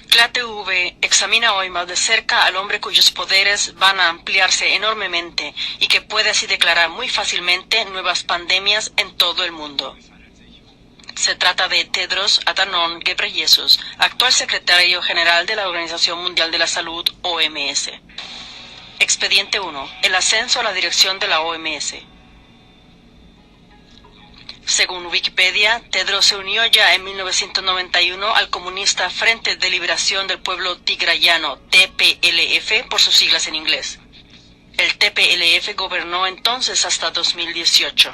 CLA-TV examina hoy más de cerca al hombre cuyos poderes van a ampliarse enormemente y que puede así declarar muy fácilmente nuevas pandemias en todo el mundo. Se trata de Tedros Adhanom Ghebreyesus, actual secretario general de la Organización Mundial de la Salud, OMS. Expediente 1. El ascenso a la dirección de la OMS. Según Wikipedia, Tedros se unió ya en 1991 al comunista Frente de Liberación del Pueblo Tigrayano, TPLF, por sus siglas en inglés. El TPLF gobernó entonces hasta 2018.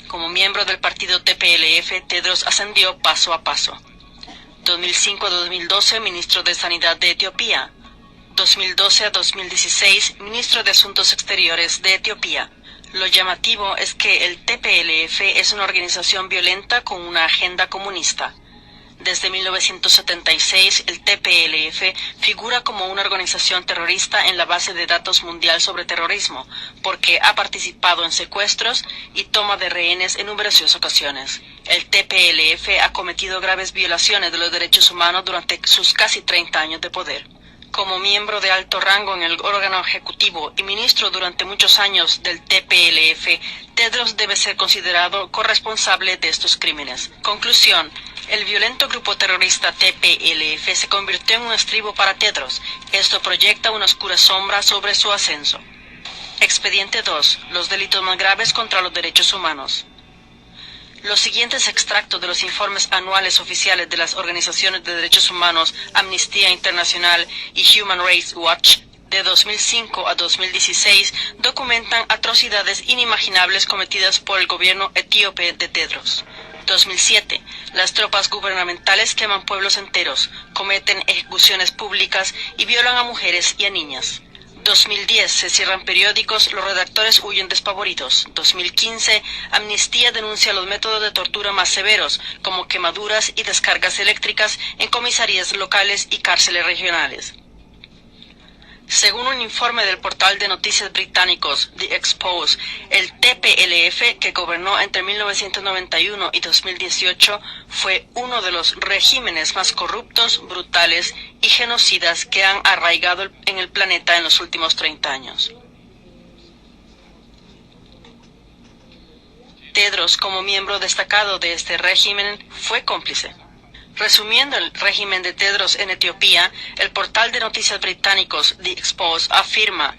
Como miembro del partido TPLF, Tedros ascendió paso a paso. 2005 a 2012, ministro de Sanidad de Etiopía. 2012 a 2016, ministro de Asuntos Exteriores de Etiopía. Lo llamativo es que el TPLF es una organización violenta con una agenda comunista. Desde 1976, el TPLF figura como una organización terrorista en la base de datos mundial sobre terrorismo, porque ha participado en secuestros y toma de rehenes en numerosas ocasiones. El TPLF ha cometido graves violaciones de los derechos humanos durante sus casi 30 años de poder. Como miembro de alto rango en el órgano ejecutivo y ministro durante muchos años del TPLF, Tedros debe ser considerado corresponsable de estos crímenes. Conclusión. El violento grupo terrorista TPLF se convirtió en un estribo para Tedros. Esto proyecta una oscura sombra sobre su ascenso. Expediente 2. Los delitos más graves contra los derechos humanos. Los siguientes extractos de los informes anuales oficiales de las organizaciones de derechos humanos Amnistía Internacional y Human Rights Watch de 2005 a 2016 documentan atrocidades inimaginables cometidas por el gobierno etíope de Tedros. 2007. Las tropas gubernamentales queman pueblos enteros, cometen ejecuciones públicas y violan a mujeres y a niñas. 2010. Se cierran periódicos, los redactores huyen despavoridos. 2015. Amnistía denuncia los métodos de tortura más severos, como quemaduras y descargas eléctricas en comisarías locales y cárceles regionales. Según un informe del portal de noticias británicos The Expose, el TPLF, que gobernó entre 1991 y 2018, fue uno de los regímenes más corruptos, brutales y genocidas que han arraigado en el planeta en los últimos 30 años. Tedros, como miembro destacado de este régimen, fue cómplice. Resumiendo el régimen de Tedros en Etiopía, el portal de noticias británicos The Expose afirma: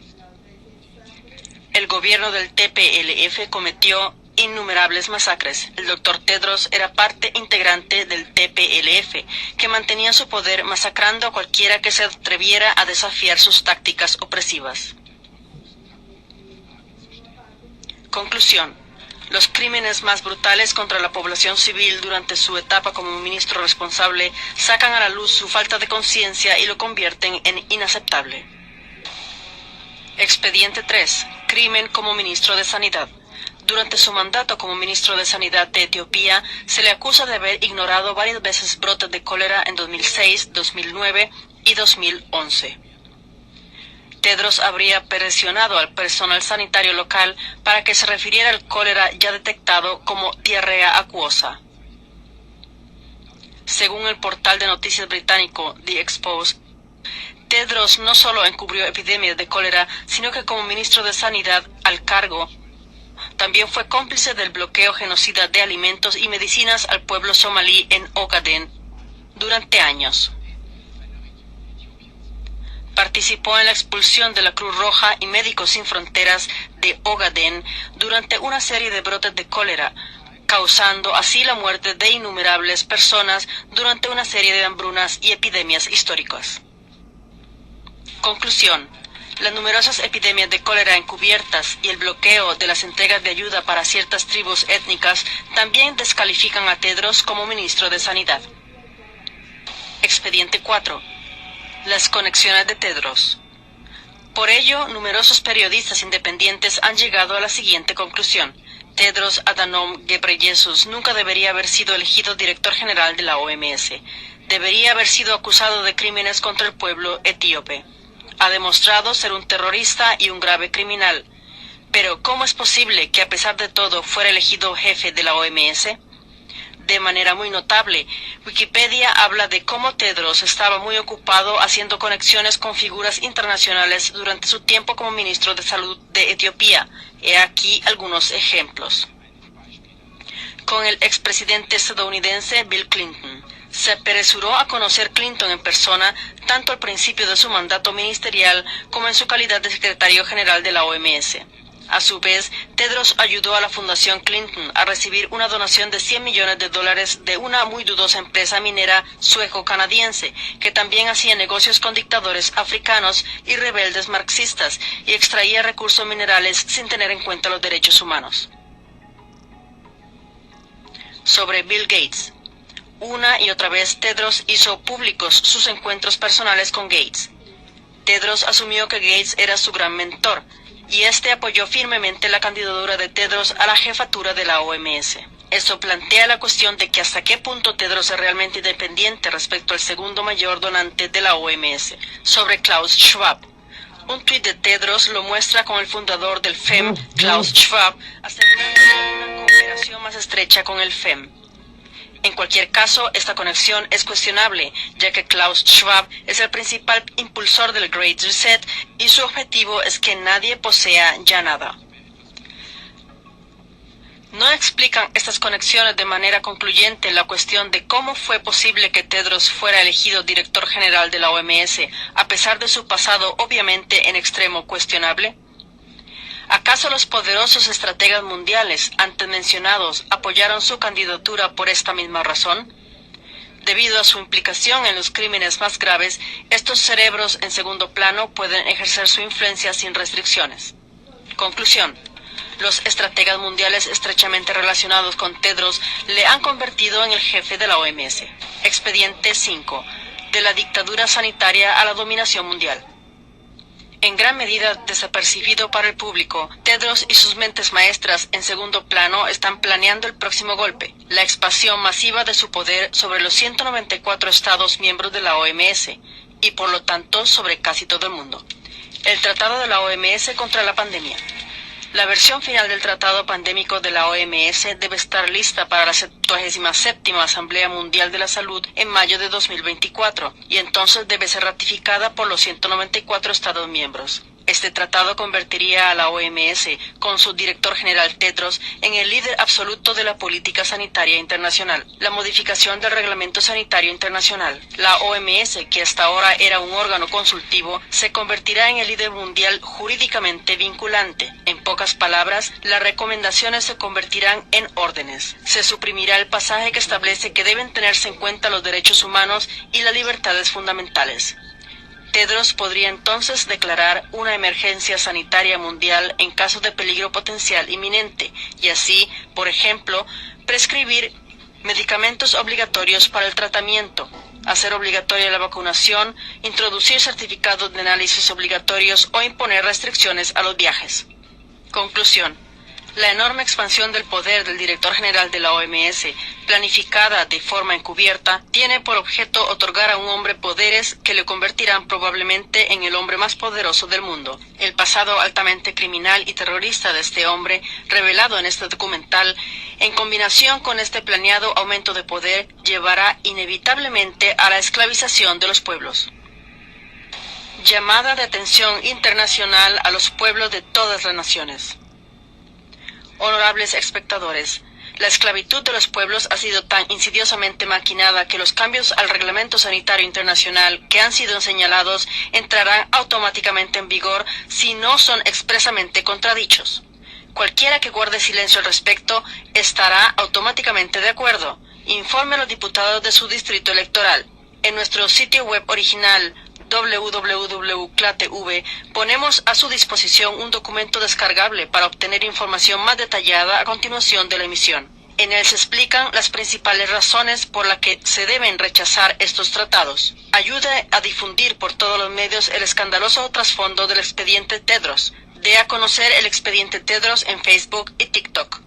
el gobierno del TPLF cometió innumerables masacres. El doctor Tedros era parte integrante del TPLF, que mantenía su poder masacrando a cualquiera que se atreviera a desafiar sus tácticas opresivas. Conclusión. Los crímenes más brutales contra la población civil durante su etapa como ministro responsable sacan a la luz su falta de conciencia y lo convierten en inaceptable. Expediente 3. Crimen como ministro de Sanidad. Durante su mandato como ministro de Sanidad de Etiopía, se le acusa de haber ignorado varias veces brotes de cólera en 2006, 2009 y 2011. Tedros habría presionado al personal sanitario local para que se refiriera al cólera ya detectado como diarrea acuosa. Según el portal de noticias británico The Expose, Tedros no solo encubrió epidemias de cólera, sino que como ministro de Sanidad al cargo, también fue cómplice del bloqueo genocida de alimentos y medicinas al pueblo somalí en Ogaden durante años. Participó en la expulsión de la Cruz Roja y Médicos Sin Fronteras de Ogaden durante una serie de brotes de cólera, causando así la muerte de innumerables personas durante una serie de hambrunas y epidemias históricas. Conclusión. Las numerosas epidemias de cólera encubiertas y el bloqueo de las entregas de ayuda para ciertas tribus étnicas también descalifican a Tedros como ministro de Sanidad. Expediente 4. Las conexiones de Tedros. Por ello, numerosos periodistas independientes han llegado a la siguiente conclusión. Tedros Adhanom Ghebreyesus nunca debería haber sido elegido director general de la OMS. Debería haber sido acusado de crímenes contra el pueblo etíope. Ha demostrado ser un terrorista y un grave criminal. Pero, ¿cómo es posible que a pesar de todo fuera elegido jefe de la OMS? de manera muy notable. Wikipedia habla de cómo Tedros estaba muy ocupado haciendo conexiones con figuras internacionales durante su tiempo como ministro de Salud de Etiopía. He aquí algunos ejemplos. Con el expresidente estadounidense Bill Clinton. Se apresuró a conocer Clinton en persona tanto al principio de su mandato ministerial como en su calidad de secretario general de la OMS. A su vez, Tedros ayudó a la Fundación Clinton a recibir una donación de $100 millones de una muy dudosa empresa minera sueco-canadiense, que también hacía negocios con dictadores africanos y rebeldes marxistas y extraía recursos minerales sin tener en cuenta los derechos humanos. Sobre Bill Gates. Una y otra vez Tedros hizo públicos sus encuentros personales con Gates. Tedros asumió que Gates era su gran mentor, y este apoyó firmemente la candidatura de Tedros a la jefatura de la OMS. Esto plantea la cuestión de que hasta qué punto Tedros es realmente independiente respecto al segundo mayor donante de la OMS. Sobre Klaus Schwab. Un tuit de Tedros lo muestra con el fundador del FEM, Klaus Schwab, asegurando una cooperación más estrecha con el FEM. En cualquier caso, esta conexión es cuestionable, ya que Klaus Schwab es el principal impulsor del Great Reset y su objetivo es que nadie posea ya nada. No explican estas conexiones de manera concluyente la cuestión de cómo fue posible que Tedros fuera elegido director general de la OMS, a pesar de su pasado obviamente en extremo cuestionable. ¿Acaso los poderosos estrategas mundiales antes mencionados apoyaron su candidatura por esta misma razón? Debido a su implicación en los crímenes más graves, estos cerebros en segundo plano pueden ejercer su influencia sin restricciones. Conclusión. Los estrategas mundiales estrechamente relacionados con Tedros le han convertido en el jefe de la OMS. Expediente 5. De la dictadura sanitaria a la dominación mundial. En gran medida desapercibido para el público, Tedros y sus mentes maestras en segundo plano están planeando el próximo golpe, la expansión masiva de su poder sobre los 194 estados miembros de la OMS, y por lo tanto sobre casi todo el mundo. El Tratado de la OMS contra la pandemia. La versión final del Tratado Pandémico de la OMS debe estar lista para la 77ª Asamblea Mundial de la Salud en mayo de 2024 y entonces debe ser ratificada por los 194 Estados miembros. Este tratado convertiría a la OMS, con su director general Tedros, en el líder absoluto de la política sanitaria internacional. La modificación del Reglamento Sanitario Internacional. La OMS, que hasta ahora era un órgano consultivo, se convertirá en el líder mundial jurídicamente vinculante. En pocas palabras, las recomendaciones se convertirán en órdenes. Se suprimirá el pasaje que establece que deben tenerse en cuenta los derechos humanos y las libertades fundamentales. Tedros podría entonces declarar una emergencia sanitaria mundial en caso de peligro potencial inminente y así, por ejemplo, prescribir medicamentos obligatorios para el tratamiento, hacer obligatoria la vacunación, introducir certificados de análisis obligatorios o imponer restricciones a los viajes. Conclusión. La enorme expansión del poder del director general de la OMS, planificada de forma encubierta, tiene por objeto otorgar a un hombre poderes que le convertirán probablemente en el hombre más poderoso del mundo. El pasado altamente criminal y terrorista de este hombre, revelado en este documental, en combinación con este planeado aumento de poder, llevará inevitablemente a la esclavización de los pueblos. Llamada de atención internacional a los pueblos de todas las naciones. Honorables espectadores, la esclavitud de los pueblos ha sido tan insidiosamente maquinada que los cambios al Reglamento Sanitario Internacional que han sido señalados entrarán automáticamente en vigor si no son expresamente contradichos. Cualquiera que guarde silencio al respecto estará automáticamente de acuerdo. Informe a los diputados de su distrito electoral. En nuestro sitio web original www.clatv ponemos a su disposición un documento descargable para obtener información más detallada a continuación de la emisión. En él se explican las principales razones por las que se deben rechazar estos tratados. Ayude a difundir por todos los medios el escandaloso trasfondo del expediente Tedros. Dé a conocer el expediente Tedros en Facebook y TikTok.